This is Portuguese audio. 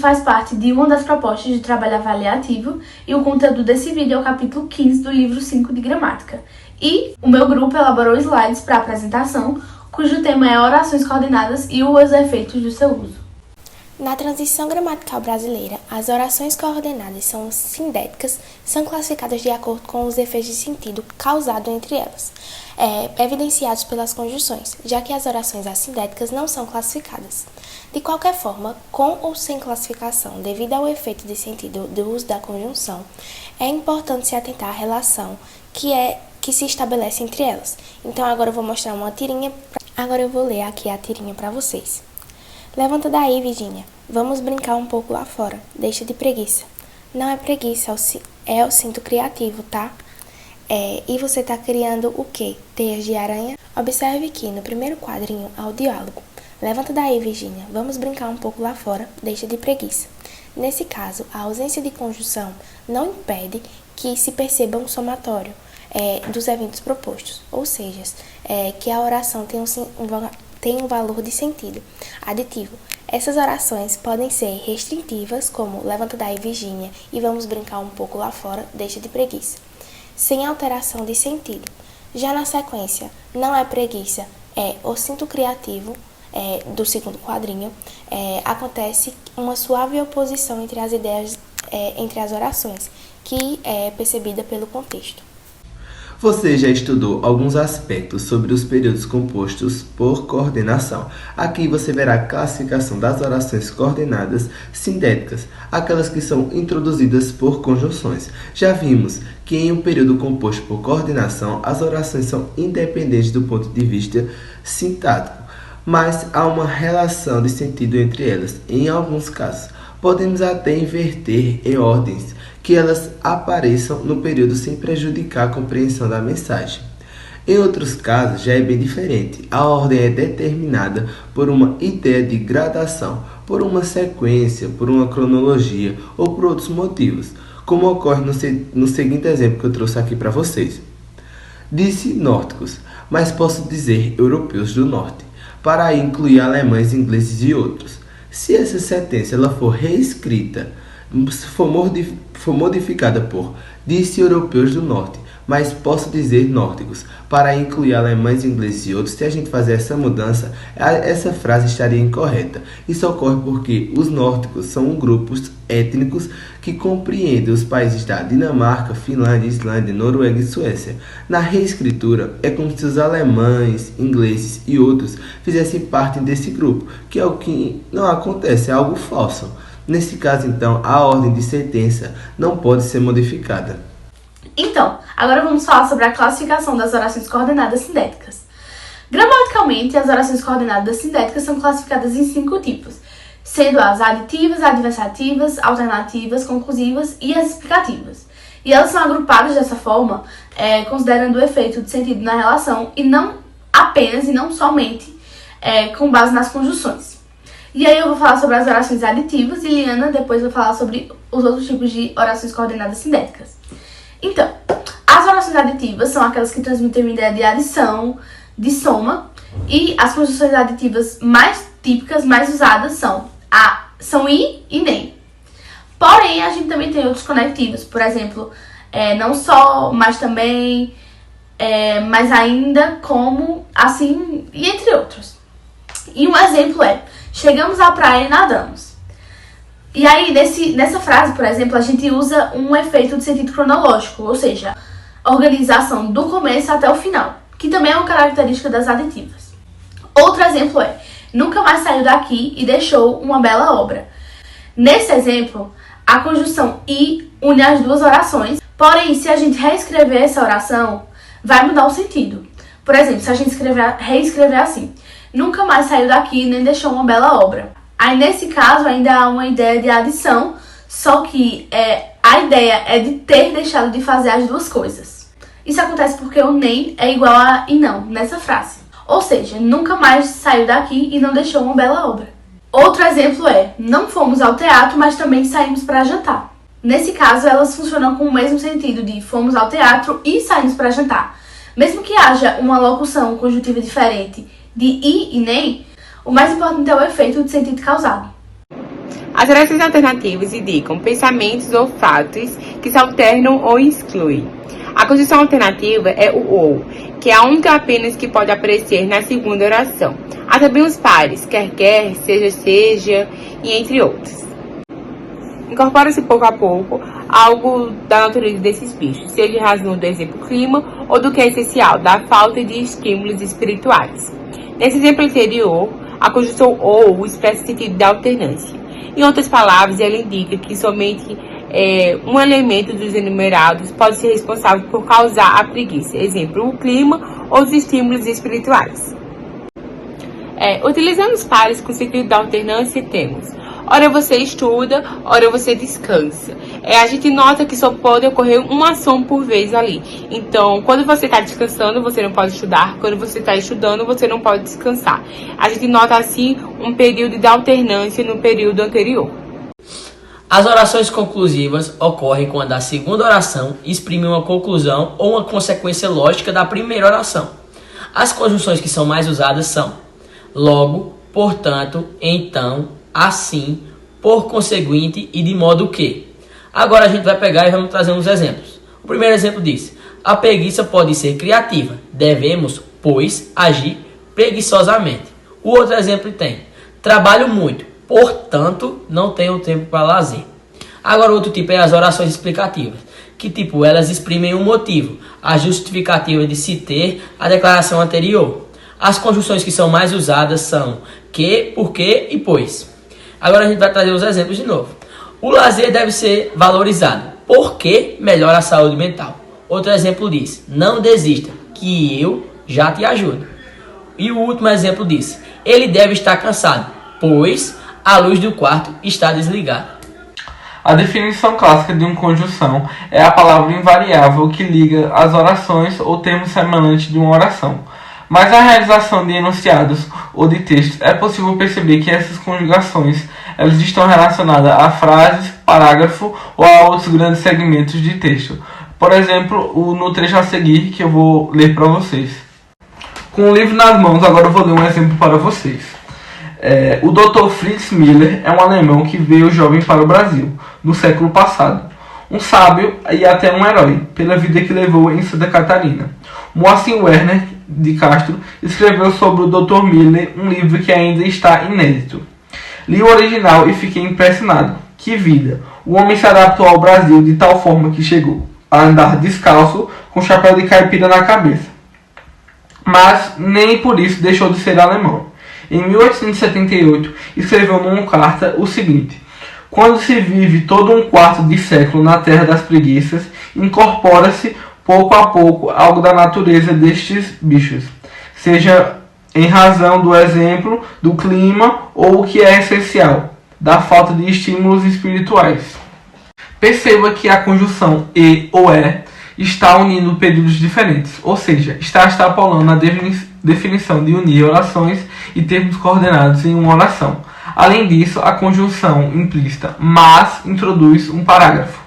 gente faz parte de uma das propostas de trabalho avaliativo e o conteúdo desse vídeo é o capítulo 15 do livro 5 de gramática. E o meu grupo elaborou slides para apresentação, cujo tema é orações coordenadas e os efeitos do seu uso. Na transição gramatical brasileira, as orações coordenadas são sindéticas, são classificadas de acordo com os efeitos de sentido causados entre elas, evidenciados pelas conjunções, já que as orações assindéticas não são classificadas. De qualquer forma, com ou sem classificação, devido ao efeito de sentido do uso da conjunção, é importante se atentar à relação que se estabelece entre elas. Então agora eu vou mostrar uma tirinha, agora eu vou ler aqui a tirinha para vocês. Levanta daí, Virgínia. Vamos brincar um pouco lá fora. Deixa de preguiça. Não é preguiça, é o cinto criativo, tá? E você tá criando o quê? Teias de aranha? Observe que no primeiro quadrinho há o diálogo. Levanta daí, Virgínia. Vamos brincar um pouco lá fora. Deixa de preguiça. Nesse caso, a ausência de conjunção não impede que se perceba um somatório dos eventos propostos, ou seja, que a oração tem um valor de sentido aditivo. Essas orações podem ser restritivas, como levanta daí, Virgínia, e vamos brincar um pouco lá fora, deixa de preguiça, sem alteração de sentido. Já na sequência, não é preguiça, é o cinto criativo, do segundo quadrinho, acontece uma suave oposição entre as ideias, entre as orações, que é percebida pelo contexto. Você já estudou alguns aspectos sobre os períodos compostos por coordenação. Aqui você verá a classificação das orações coordenadas sindéticas, aquelas que são introduzidas por conjunções. Já vimos que em um período composto por coordenação, as orações são independentes do ponto de vista sintático, mas há uma relação de sentido entre elas. Em alguns casos, podemos até inverter em ordens que elas apareçam no período sem prejudicar a compreensão da mensagem. Em outros casos, já é bem diferente. A ordem é determinada por uma ideia de gradação, por uma sequência, por uma cronologia ou por outros motivos, como ocorre no seguinte exemplo que eu trouxe aqui para vocês. Disse nórdicos, mas posso dizer europeus do norte, para aí incluir alemães, ingleses e outros. Se essa sentença ela for reescrita, se for modificada por disse europeus do norte, mas posso dizer nórdicos, para incluir alemães, ingleses e outros, se a gente fazer essa mudança, essa frase estaria incorreta. Isso ocorre porque os nórdicos são grupos étnicos que compreendem os países da Dinamarca, Finlândia, Islândia, Noruega e Suécia. Na reescritura, é como se os alemães, ingleses e outros fizessem parte desse grupo, que é o que não acontece, é algo falso. Nesse caso, então, a ordem de sentença não pode ser modificada. Então, agora vamos falar sobre a classificação das orações coordenadas sindéticas. Gramaticalmente, as orações coordenadas sindéticas são classificadas em 5 tipos, sendo as aditivas, adversativas, alternativas, conclusivas e as explicativas. E elas são agrupadas dessa forma, considerando o efeito de sentido na relação e não apenas e não somente com base nas conjunções. E aí eu vou falar sobre as orações aditivas e Liana depois vai falar sobre os outros tipos de orações coordenadas sindéticas. Então, as orações aditivas são aquelas que transmitem uma ideia de adição, de soma, e as conjunções aditivas mais típicas, mais usadas são e nem. Porém, a gente também tem outros conectivos, por exemplo, não só, mas também, mas ainda, como, assim, e entre outros. E um exemplo é: chegamos à praia e nadamos. E aí, nessa frase, por exemplo, a gente usa um efeito de sentido cronológico, ou seja, organização do começo até o final, que também é uma característica das aditivas. Outro exemplo é: nunca mais saiu daqui e deixou uma bela obra. Nesse exemplo, a conjunção e une as duas orações, porém, se a gente reescrever essa oração, vai mudar o sentido. Por exemplo, se a gente reescrever assim: nunca mais saiu daqui nem deixou uma bela obra. Aí, nesse caso, ainda há uma ideia de adição, só que a ideia é de ter deixado de fazer as duas coisas. Isso acontece porque o nem é igual a e não, nessa frase. Ou seja, nunca mais saiu daqui e não deixou uma bela obra. Outro exemplo é: não fomos ao teatro, mas também saímos para jantar. Nesse caso, elas funcionam com o mesmo sentido de fomos ao teatro e saímos para jantar. Mesmo que haja uma locução conjuntiva diferente de e nem, o mais importante é o efeito de sentido causado. As orações alternativas indicam pensamentos ou fatos que se alternam ou excluem. A conjunção alternativa é o ou, que é a única apenas que pode aparecer na segunda oração. Há também os pares, quer, seja, e entre outros. Incorpora-se pouco a pouco algo da natureza desses bichos, seja em razão do exemplo clima ou do que é essencial, da falta de estímulos espirituais. Nesse exemplo anterior, a conjunção ou expressa o sentido da alternância. Em outras palavras, ela indica que somente um elemento dos enumerados pode ser responsável por causar a preguiça. Exemplo, o clima ou os estímulos espirituais. Utilizando os pares com o sentido da alternância, temos: ora você estuda, ora você descansa. A gente nota que só pode ocorrer uma ação por vez ali. Então, quando você está descansando, você não pode estudar. Quando você está estudando, você não pode descansar. A gente nota, assim, um período de alternância no período anterior. As orações conclusivas ocorrem quando a segunda oração exprime uma conclusão ou uma consequência lógica da primeira oração. As conjunções que são mais usadas são logo, portanto, então, assim, por conseguinte e de modo que. Agora a gente vai pegar e vamos trazer uns exemplos. O primeiro exemplo diz: a preguiça pode ser criativa. Devemos, pois, agir preguiçosamente. O outro exemplo tem: trabalho muito, portanto, não tenho tempo para lazer. Agora outro tipo é as orações explicativas, que tipo elas exprimem um motivo, a justificativa de se ter a declaração anterior. As conjunções que são mais usadas são que, porque e pois. Agora a gente vai trazer os exemplos de novo. O lazer deve ser valorizado, porque melhora a saúde mental. Outro exemplo diz: não desista, que eu já te ajudo. E o último exemplo diz: ele deve estar cansado, pois a luz do quarto está desligada. A definição clássica de uma conjunção é a palavra invariável que liga as orações ou termos semelhantes de uma oração. Mas na realização de enunciados ou de textos, é possível perceber que essas conjugações elas estão relacionadas a frases, parágrafo ou a outros grandes segmentos de texto. Por exemplo, no trecho a seguir que eu vou ler para vocês. Com o livro nas mãos, agora eu vou ler um exemplo para vocês. O Dr. Fritz Miller é um alemão que veio jovem para o Brasil, no século passado. Um sábio e até um herói, pela vida que levou em Santa Catarina. Moacir Werner de Castro escreveu sobre o Dr. Miller um livro que ainda está inédito. Li o original e fiquei impressionado. Que vida! O homem se adaptou ao Brasil de tal forma que chegou a andar descalço com chapéu de caipira na cabeça. Mas nem por isso deixou de ser alemão. Em 1878, escreveu numa carta o seguinte: quando se vive todo um quarto de século na terra das preguiças, incorpora-se pouco a pouco algo da natureza destes bichos, seja em razão do exemplo, do clima ou o que é essencial, da falta de estímulos espirituais. Perceba que a conjunção e ou está unindo períodos diferentes, ou seja, está extrapolando a definição de unir orações e termos coordenados em uma oração. Além disso, a conjunção implícita mas introduz um parágrafo.